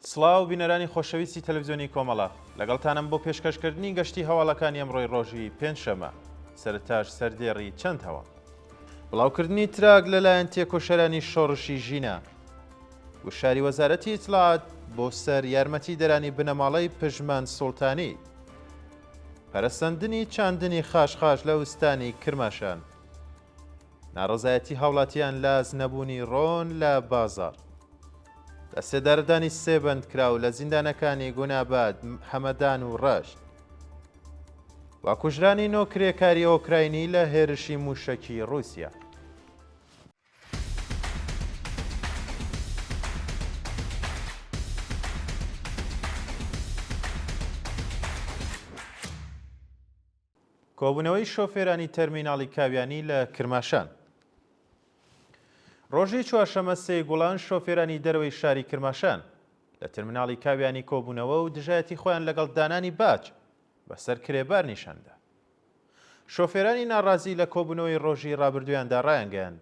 سڵاو بینەرانی خۆشەویستی تەلەڤیزیۆنی کۆمەڵە لەگەڵتانم بۆ پێشکەشکردنی گەشتی هەواڵەکانی ئەمڕۆی ڕۆژی پێنجشەمە سەرتاش سەردێڕی چەند هەواڵ بڵاوکردنی تراک لەلایەن تێکۆشەرانی شۆڕشی ژینە وشاری وەزارەتی ئیتلاعات بۆ سەر یارمەتی دەرانی بنەماڵەی پژمان سوڵتانی پەرەسەندنی چاندنی خاشخاش لە وستانی کرماشان ناڕەزایەتی هاوڵاتیان لاز نەبوونی ڕۆن لە بازاڕ لە سێدارەدانی سێبند کراو لە زیندانەکانی گوناباد هەمەدان و ڕەشت وا کوژرانی نۆ کرێکاری ئۆکراینی لە هێرشی موشەکی رووسیا کۆبوونەوەی شۆفێرانی تەرمیناڵی کاویانی لە کرماشان ڕۆژی چوارشەمە سێ گوڵان شۆفێرانی دەرەوەی شاری کرماشان لە تەرمیناڵی کاویانی کۆبوونەوە و دژایەتی خۆیان لەگەڵ دانانی باج بەسەر کرێبار نیشاندا. شۆفێرانی ناڕازی لە کۆبوونەوەی ڕۆژی ڕابردوویاندا ڕایانگەیاند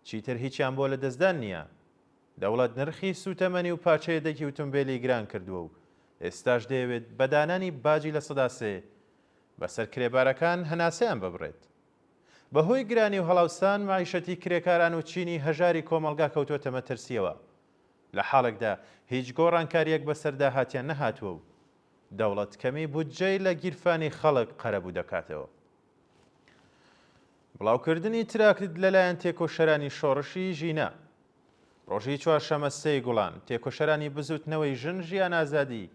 چیتر هیچیان بۆ لەدەستدان نییە. دەوڵەت نرخی سوتەمەنی و پارچەیەدەکی ئۆتۆمبیلی گران کردووە و ئێستاش دەیەوێت بەدانانی باجی لە سەدا سێ بەسەر کرێبارەکان هەناسەیان ببڕێت. بەهۆی گرانی و هەڵاوسان معیشەتی کرێکاران و چینی هەژاری کۆمەلگا کەوتووەتە مەترسیەوە. لە حاڵێکدا هیچ گۆڕانکاریەک بەسەردا هاتیان نەهاتووە و دەوڵەت کەمی بودجەی لە گیرفانی خەڵک قەرەبوو دەکاتەوە. بڵاوکردنی تراکت لەلایەن تێکۆشەرانی شۆڕشی ژینە ڕۆژی چوارشەمە سێی گوڵان تێکۆشەرانی بزوتنەوەی ژن ژیان ئازادی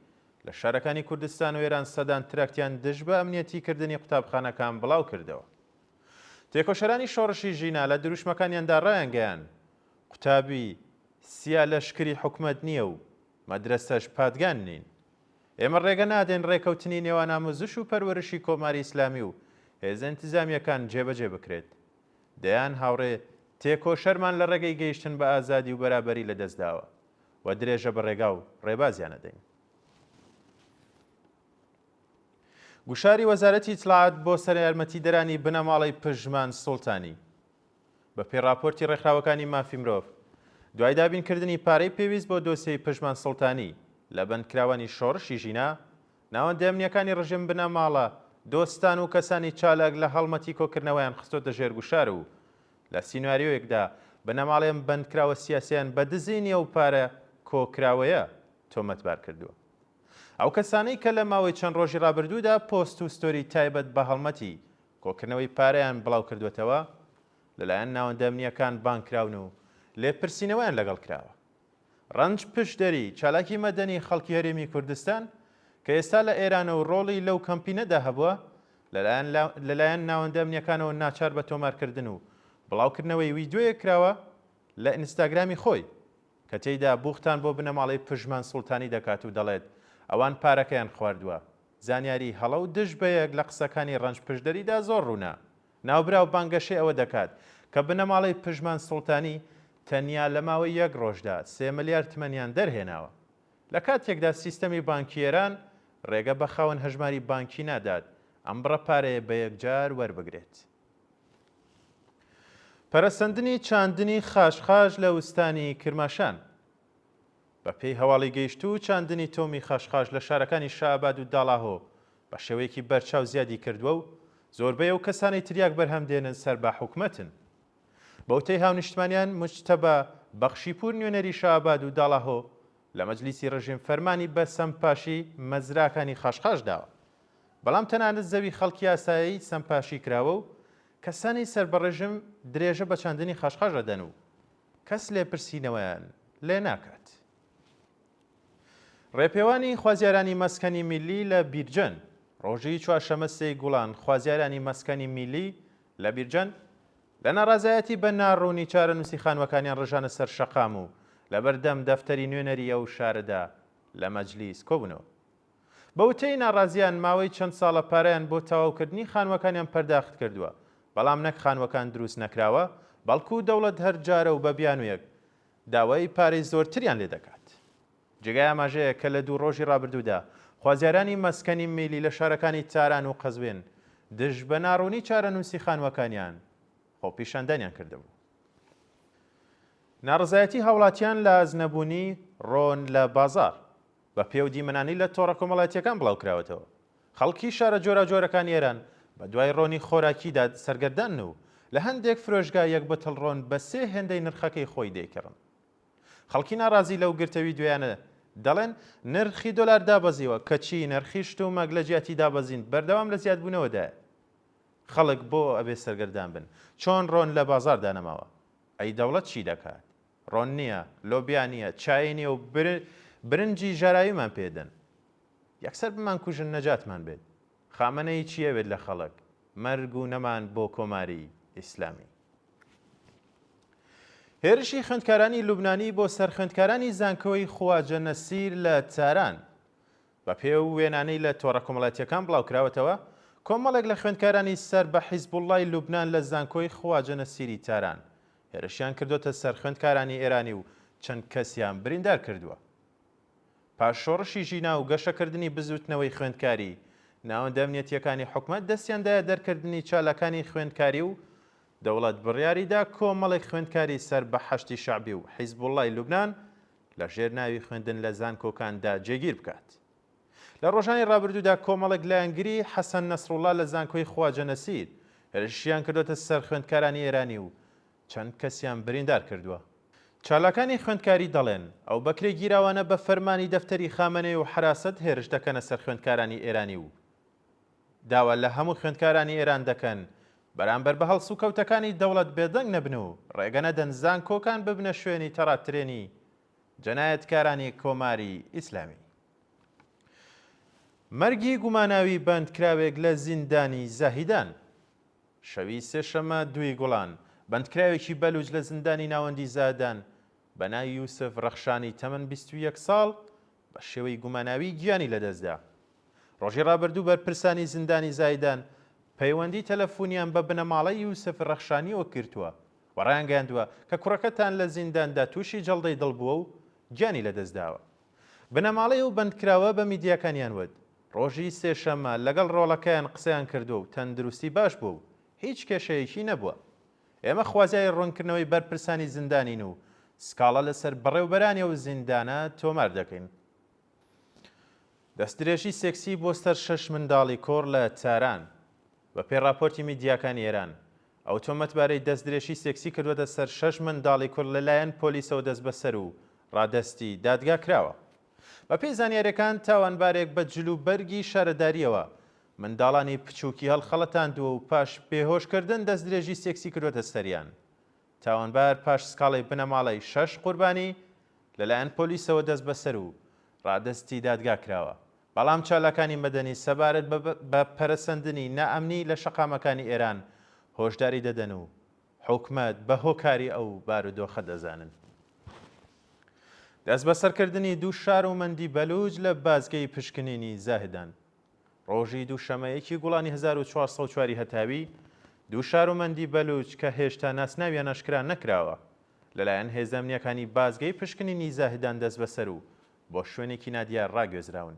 لە شارەکانی کوردستان و ئێران سەدان تراکتیان دژ بە ئەمنیەتیکردنی قوتابخانەکان بڵاو کردەوە. تێکۆشەرانی شۆڕشی ژینە لە دروشمەکانیاندا ڕایانگەیان قوتابی سیا لەشکری حکومەت نییە و مەدرسەش پادگان نین. ئێمە ڕێگە نادێن ڕێکەوتنی نێوان ئامۆزش و پەروەرشی کۆماری ئیسلامی و هێزە ئینتیزامیەکان جێبەجێ بکرێت. دەیان هاوڕێ تێکۆشەرمان لە ڕێگەی گەیشتن بە ئازادی و بەرابەری لەدەستداوە و درێژە بە ڕێگا و ڕێبازیانە دەین. گوشاری وەزارەتی ئیتلاعات بۆ سەر یارمەتیدەرانی بنەماڵەی پژمان سوڵتانی بە پێی راپۆرتی ڕێکخراوەکانی مافی مرۆڤ دوای دابینکردنی پارەی پێویست بۆ دۆسیەی پژمان سوڵتانی لە بەندکراوانی شۆڕشی ژینە ناوەندە ئەمنیەکانی ڕژیم بنەماڵە دۆستان و کەسانی چالاک لە هەڵمەتی کۆکردنەوەیان خستۆتە ژێر گوشار و لە سینواریۆیەکدا بنەماڵیان بەندکراوە سیاسیان بە دزی نیە و پارە کۆکراوەیە تۆمەتبار کردووە. ئەو کەسانەی کە لە ماوەی چەند ڕۆژی ڕابردوودا پۆست و ستۆری تایبەت بە هەڵمەتی کۆکردنەوەی پارەیان بڵاو کردوێتەوە لەلایەن ناوەندە ئەمنیەکان بانکراون و لێپرسینەوەیان لەگەڵ کراوە. ڕەنج پشدەری چالاکی مەدەنی خەڵکی هەرێمی کوردستان کە ئێستا لە ئێرانە و ڕۆڵی لەو کەمپینەدا هەبووە لەلایەن ناوەندە ئەمنیەکانەوە ناچار بە تۆمارکردن و بڵاوکردنەوەی ویدیۆیە کراوە لە ئینستاگرامی خۆی کە تێیدا بوختان بۆ بنەماڵەی پژمان سوڵتانی دەکات و دەڵێت ئەوان پارەکەیان خواردووە. زانیاری هەڵە و دژ بەیەک لە قسەکانی ڕەنج پشدەریدا زۆر ڕوونا. ناوبراو بانگەشەی ئەوە دەکات کە بنەماڵەی پژمان سوڵتانی تەنیا لە ماوەی یەک ڕۆژدا 3 ملیارد تمەنیان دەرهێناوە. لە کاتێکدا سیستەمی بانکی ئێران ڕێگە بە خاوەن هەژماری بانکی نادات ئەم بڕە پارەیە بە یەکجار وەربگرێت. پەرەسەندنی چاندنی خاشخاش لە وستانی کرماشان بە پێی هەواڵی گەیشتوو چاندنی تۆمی خاشخاش لە شارەکانی شاباد و داڵاهۆ بە شێوەیەکی بەرچاو زیادی کردووە و زۆربەی ئەو کەسانی تریاک بەرهەم دێنن سەر بە حکومەتن. بەوتەی هاونیشتمانیان مجتەبە بەخشیپور نوێنەری شاباد و داڵاهۆ لە مەجلیسی ڕژیم فەرمانی بە سەمپاشی مەزراکانی خاشخاش داوە. بەڵام تەنانەت زەوی خەڵکی ئاسایی سەمپاشی کراوە و کەسانی سەر بە ڕژیم درێژە بە چاندنی خاشخاش دەدەن و کەس لێپرسینەوەیان لێ ناکات. ڕێپێوانی خوازیارانی مەسکەنی میلی لە بیرجەن ڕۆژی چوارشەمە سێی گوڵان خوازیارانی مەسکەنی میلی لە بیرجەن لە ناڕازایەتی بە ناڕوونی چارەنووسی خانوەکانیان ڕژانە سەر شەقام و لەبەردەم دەفتەری نوێنەری ئەو شارەدا لە مەجلیس کۆبوونەوە. بەوتەی ناڕازیان ماوەی چەند ساڵە پارەیان بۆ تەواوکردنی خانوەکانیان پەرداخت کردووە، بەڵام نەک خانوەکان دروست نەکراوە بەڵکو دەوڵەت هەر جارە و بە بیانوویەک داوای پارەی زۆرتریان لێ دەکات. جێگای ئاماژەیە کە لە 2 ڕۆژی ڕابردوودا خوازیارانی مەسکەنی میلی لە شارەکانی تاران و قەزوێن دژ بە ناڕوونی چارەنووسی خانوەکانیان خۆپیشاندانیان کردهبوو. ناڕزایەتی هاوڵاتیان لە ئازنەبوونی ڕۆن لە بازاڕ بە پێو دیمەنانی لە تۆڕە کۆمەڵایەتیەکان بڵاوکراوەتەوە. خەڵکی شارە جۆرەجۆرەکان ئێران بە دوای ڕۆنی خۆراکیدا سەرگەردان و لە هەندێک فرۆشگا یەک بەتڵ ڕۆن بە 3 هێندەی نرخەکەی خۆی دەیکڕن. خەڵکی ناڕازی لەو گرتەوی دویانە دەڵێن نرخی دۆلار دابەزیوە کەچی نرخی شت و مەگ لە جیاتی دابەزین بەردەوام لە زیادبوونەوەدایە. خەڵک بۆ ئەبێ سەرگەردان بن چۆن ڕۆن لە بازار دانەماوە. ئەی دەوڵەت چی دەکات؟ ڕۆن نییە، لۆبیا نییە، چای نییە و برنجی ژەراییمان پێدەن. یەکسەر بمان کوژن نەجاتمان بێت. خامنەی چیەوێت لە خەڵک؟ مەرگ و نەمان بۆ کۆماری ئیسلامی. هێرشی خوێندکارانی لوبنانی بۆ سەر خوێندکارانی زانکۆی خواجە نەسیر لە تاران بە پێو وێنانەی لە تۆڕە کۆمەڵایەتیەکان بڵاوکراوەتەوە. کۆمەڵێک لە خوێندکارانی سەر بە حیزبوڵڵای لوبنان لە زانکۆی خواجە نەسیری تاران هێرشیان کردوتە سەر خوێندکارانی ئێرانی و چەند کەسیان بریندار کردووە. پاش شۆڕشی ژینا و گەشەکردنی بزوتنەوەی خوێندکاری ناوەندە ئەمنیەتیەکانی حکومەت دەستیاندایە دەرکردنی چالاکانی خوێندکاری و دەوڵەت بڕیاریدا کۆمەڵێک خوێندکاری سەر بە حەشتی شعبی و حیزبوڵڵای لوبنان لە ژێر ناوی خوێندن لە زانکۆکاندا جێگیر بکات. لە ڕۆژانی ڕابردوودا کۆمەڵێک لایەنگری حەسەن نەسڕوڵڵا لە زانکۆی خواجە نەسیر هێرشیان کردوتە سەر خوێندکارانی ئێرانی و چەند کەسیان بریندار کردووە. چالاکانی خوێندکاری دەڵێن ئەو بەکرێ گیراوانە بە فەرمانی دەفتەری خامنەی و حراست هێرش دەکەنە سەر خوێندکارانی ئێرانی و داوا لە هەموو خوێندکارانی ئێران دەکەن بەرامبەر بە هەڵسو کەوتەکانی دەوڵەت بێدەنگ نەبن و ڕێگە نەدەن زانکۆکان ببنە شوێنی تەڕاترێنی جەنایەتکارانی کۆماری ئیسلامی. مەرگی گوماناوی بەندکراوێک لە زیندانی زاهیدان. شەوی سێشەمە 2 گوڵان بەندکراوێکی بەلوج لە زیندانی ناوەندی زادان بە ناوی یوسف ڕەخشانی تەمەن 21 ساڵ بە شێوەی گوماناوی گیانی لەدەستدا. ڕۆژی ڕابردوو بەرپرسانی زیندانی زاهیدان پەیوەندی تەلەفۆنیان بە بنەماڵەی یوسف ڕەخشانیەوە کردووە و ڕایانگەیاندووە کە کوڕەکەتان لە زینداندا تووشی جەڵدەی دڵ بووە و گیانی لەدەستداوە. بنەماڵەی و بەندکراوە بە میدیاکانیان وت ڕۆژی سێشەمە لەگەڵ ڕۆڵەکەیان قسەیان کردو و تەندروستی باش بوو و هیچ کێشەیەکی نەبووە. ئێمە خوازیای ڕوونکردنەوەی بەرپرسانی زیندانین و سکاڵە لەسەر بەڕێوبەرانی و زیندانە تۆمار دەکەین. دەستدرێژی سێکسی بۆ سەر 6 منداڵی کۆڕ لە تاران. بە پێی راپۆرتی میدیاکانی ئێران ئەو تۆمەتبارەی دەستدرێژی سێکسی کردووەتە سەر 6 منداڵی کورد لەلایەن پۆلیسەوە دەست بەسەر و ڕادەستی دادگا کراوە. بە پێی زانیاریەکان تاوانبارێک بە جلوبەرگی شارەداریەوە منداڵانی بچووکی هەڵخەڵەتاندووە و پاش پێهۆشکردن دەستدرێژی سێکسی کردوەتە سەریان. تاوانبار پاش سکاڵی بنەماڵی 6 قوربانی لەلایەن پۆلیسەوە دەست بەسەر و ڕادەستی دادگا کراوە. بەڵام چالاکانی مەدەنی سەبارەت بە پەرەسەندنی نائەمنی لە شەقامەکانی ئێران هۆشداری دەدەن و حکومەت بە هۆکاری ئەو بارودۆخە دەزانن. دەست بەسەرکردنی 2 شارومەندی بەلوج لە بازگەی پشکنینی زاهدان. ڕۆژی دووشەمەیەکی گوڵانی 1404 هەتاوی 2 شارومەندی بەلوج کە هێشتا ناسناویان ئاشکرا نەکراوە لەلایەن هێزە ئەمنیەکانی بازگەی پشکنینی زاهدان دەست بەسەر و بۆ شوێنێکی نادیار ڕاگوێزراون.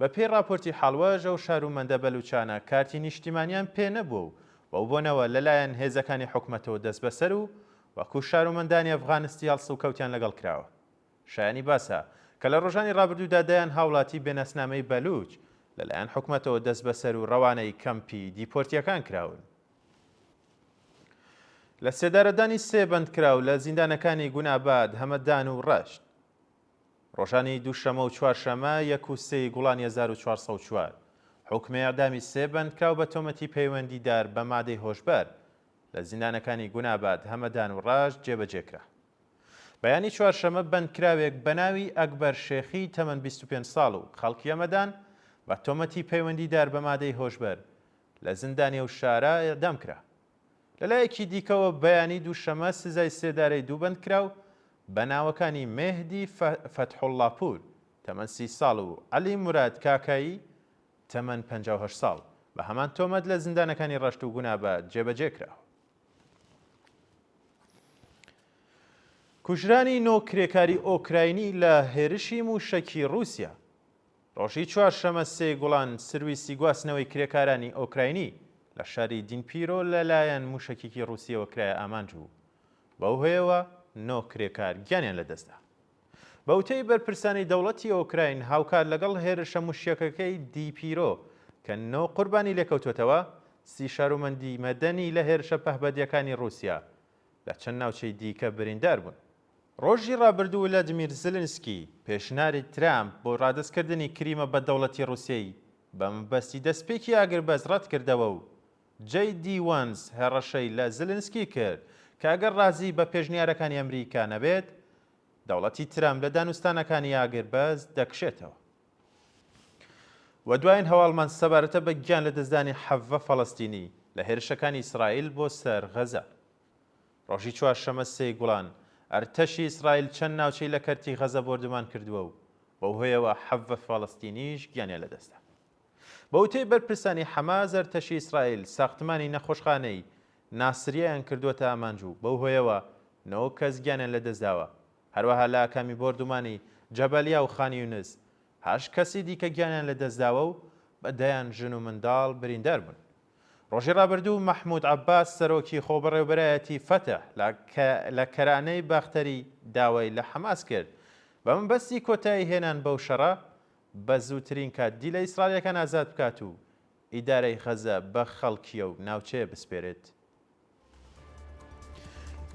بە پێی راپۆرتی حاڵوەژە و شارومەندە بەلوچانە کارتی نیشتیمانیان پێ نەبووە و بەو بۆنەوە لەلایەن هێزەکانی حکومەتەوە دەست بەسەر و وەکو شارومەندانی ئەفغانستی هەڵسە و کەوتیان لەگەڵ کراوە. شایانی باسە کە لە ڕۆژانی ڕابردوودا دایان هاوڵاتی بێنەسنامەی بەلوچ لەلایەن حکومەتەوە دەست بەسەر و ڕەوانەی کەمپی دیپۆرتیەکان کراون. لە سێدارەدانی 3 بەندکراو لە زیندانەکانی گوناباد، هەمەدان و ڕەشت ڕۆژانی دووشەمە و چوارشەمە 1 و 3 گوڵانی 1404 حکمی ئەعدامی 3 بەندکراو بە تۆمەتی پەیوەندیدار بە مادەی هۆشبەر لە زیندانەکانی گوناباد، هەمەدان و ڕەشت جێبەجێکرا. بەیانی چوارشەمە بەندکراوێک بە ناوی ئەکبەر شێخی تەمەن 25 ساڵ و خەڵکی ئەمەدان بە تۆمەتی پەیوەندیدار بە مادەی هۆشبەر لە زیندانی و شارە ئێعدام کرا. لەلایەکی دیکەوە بەیانی دووشەمە سزای سێدارەی 2 بەندکراو بە ناوەکانی مێهدی فەتحوڵڵاپور تەمەن 30 ساڵ و عەلی موراد کاکایی تەمەن 58 ساڵ بە هەمان تۆمەت لە زیندانەکانی ڕەشت و گوناباد جێبەجێ کراوە. کوژرانی 9 کرێکاری ئۆکراینی لە هێرشی موشەکی رووسیا. ڕۆژی چوارشەمە 3 گوڵان سرویسی گواستنەوەی کرێکارانی ئۆکراینی لە شاری دینپیرۆ لەلایەن موشەکێکی رووسیەوە کرایە ئامانج بوو. بەو هۆیەوە 9 کرێکار گیانیان لەدەستدا. بەوتەی بەرپرسانی دەوڵەتی ئۆکراین هاوکات لەگەڵ هێرشە موشکەکەی دیپیرۆ کە 9 قوربانی لێکەوتوتەوە سی شارومەندی مەدەنی لە هێرشە پەهبەدیەکانی رووسیا لە چەند ناوچەی دیکە بریندار بوون. ڕۆژی ڕابردوو ولادیمیر زلنسکی پێشناری ترامپ بۆ ڕادستکردنی کریمە بە دەوڵەتی رووسیای بە مەبەستی دەستپێکی ئاگربەز ڕەت کردەوە و JD Vance هێڕەشەی لە زلنسکی کرد کە ئەگەر ڕازی بە پێشنیارەکانی ئەمریکا نەبێت دەوڵەتی ترامپ لە دانوستانەکانی ئاگربەز دەکشێتەوە. و دوایین هەواڵمان سەبارەتە بە گیان لە دەستدانی 7 فەڵەستینی لە هێرشەکانی ئیسرائیل بۆ سەر غەزە. ڕۆژی چوارشەمە 3 گوڵان ئەرتەشی ئیسرائیل چەند ناوچەی لە کەرتی غەزە بۆردومان کردووە و بەو هۆیەوە 7 فەڵەستینیش گیانیان لەدەستا. بەوتەی بەرپرسانی حەماس ئەرتەشی ئیسرائیل ساختمانی نەخۆشخانەی ناسریایان کردووەتە ئامانجوو بەو هۆیەوە 9 کەس گیانیان لەدەستداوە. هەروەها لە ئاکامی بۆردومانی جەبەلیا و خانی یونس 8 کەسی دیکە گیانیان لەدەستداوە و بەدەیان ژن و منداڵ بریندار بوون. ڕۆژی ڕابردوو مەحموود عەباس سەرۆکی خۆبەڕێوەبەرایەتی فەتح لە کەرانەی باختەری داوای لە حەماس کرد بە مەبەستی کۆتایی هێنان بەو شەڕە بە زووترین کات دی لە ئیسرائیلەکان ئازاد بکات و ئیدارەی غەزە بە خەڵکیە و ناوچەیە بسپێرێت.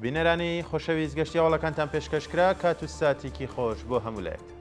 بینەرانی خۆشەویست گەشتی هەوڵەکانتان پێشکەشکرا کات و ساتێکی خۆش بۆ هەموو لایەک.